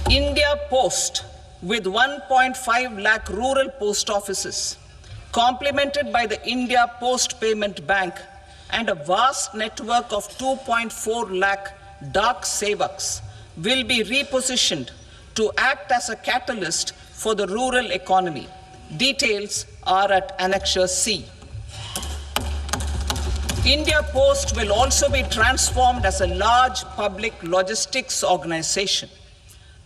India Post, with 1.5 lakh rural post offices, complemented by the India Post Payment Bank and a vast network of 2.4 lakh Dak Sevaks, will be repositioned to act as a catalyst for the rural economy. Details are at Annexure C. India Post will also be transformed as a large public logistics organization.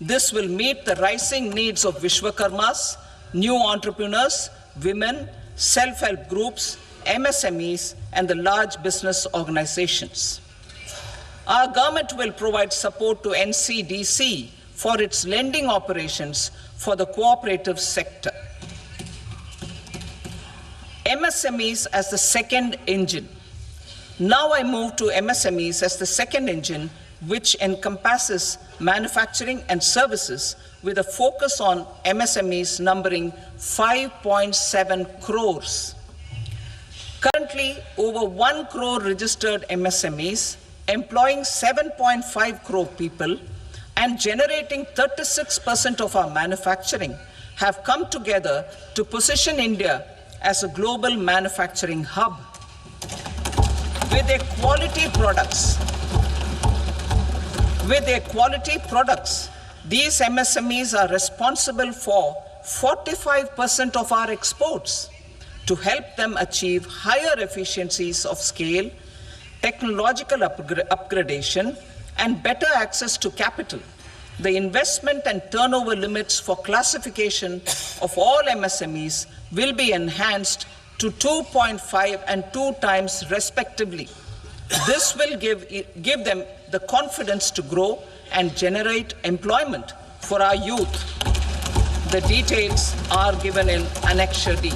This will meet the rising needs of Vishwakarmas, new entrepreneurs, women, self-help groups, MSMEs, and the large business organizations. Our government will provide support to NCDC for its lending operations for the cooperative sector. MSMEs as the second engine. Now I move to MSMEs as the second engine, which encompasses manufacturing and services with a focus on MSMEs numbering 5.7 crores. Currently, over 1 crore registered MSMEs, employing 7.5 crore people and generating 36% of our manufacturing, have come together to position India as a global manufacturing hub. With their quality products, these MSMEs are responsible for 45% of our exports. To help them achieve higher efficiencies of scale, technological upgradation, and better access to capital, the investment and turnover limits for classification of all MSMEs will be enhanced to 2.5 and 2 times respectively. This will give them the confidence to grow and generate employment for our youth. The details are given in Annexure D.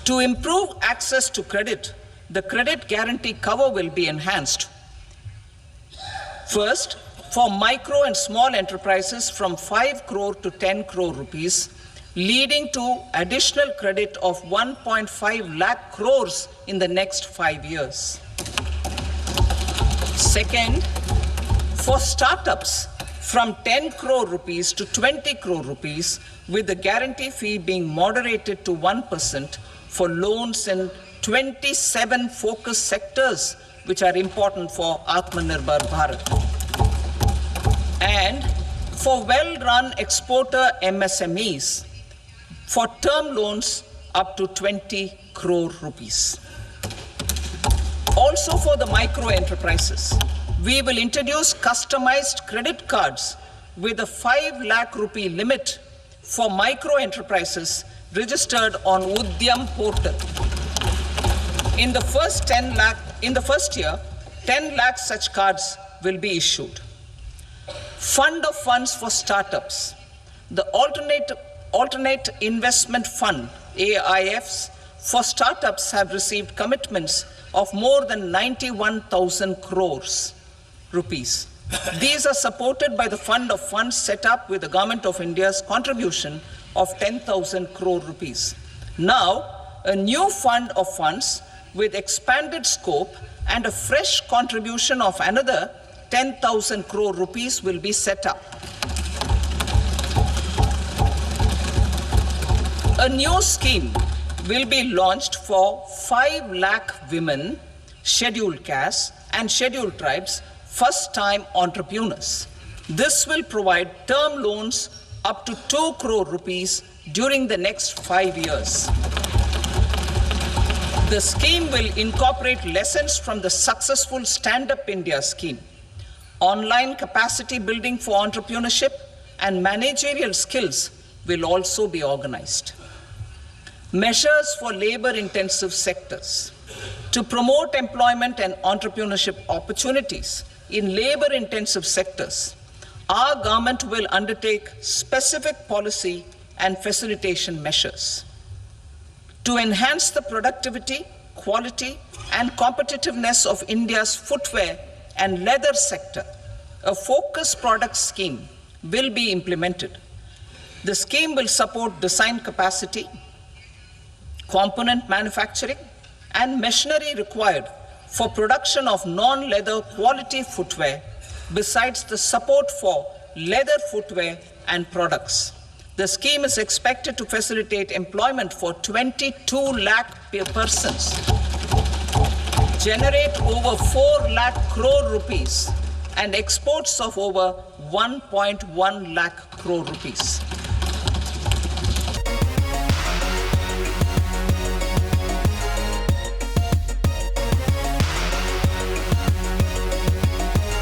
To improve access to credit, the credit guarantee cover will be enhanced. First, for micro and small enterprises from 5 crore to 10 crore rupees, leading to additional credit of 1.5 lakh crores in the next 5 years. Second, for startups from 10 crore rupees to 20 crore rupees, with the guarantee fee being moderated to 1% for loans in 27 focus sectors which are important for Atmanirbhar Bharat. And for well-run exporter MSMEs, for term loans up to 20 crore rupees. Also for the micro enterprises, we will introduce customized credit cards with a 5 lakh rupee limit for micro enterprises registered on Udyam portal. In the first year, 10 lakh such cards will be issued. Fund of funds for startups. The Alternate Investment Fund, AIFs, for startups have received commitments of more than 91,000 crores rupees. These are supported by the Fund of Funds set up with the Government of India's contribution of 10,000 crore rupees. Now, a new fund of funds with expanded scope and a fresh contribution of another 10,000 crore rupees will be set up. A new scheme will be launched for 5 lakh women, scheduled castes and scheduled tribes, first-time entrepreneurs. This will provide term loans up to 2 crore rupees during the next 5 years. The scheme will incorporate lessons from the successful Stand Up India scheme. Online capacity building for entrepreneurship and managerial skills will also be organized. Measures for labor-intensive sectors. To promote employment and entrepreneurship opportunities in labor-intensive sectors, our government will undertake specific policy and facilitation measures. To enhance the productivity, quality, and competitiveness of India's footwear and leather sector, a focus product scheme will be implemented. The scheme will support design capacity, component manufacturing, and machinery required for production of non-leather quality footwear, besides the support for leather footwear and products. The scheme is expected to facilitate employment for 22 lakh persons, generate over 4 lakh crore rupees, and exports of over 1.1 lakh crore rupees.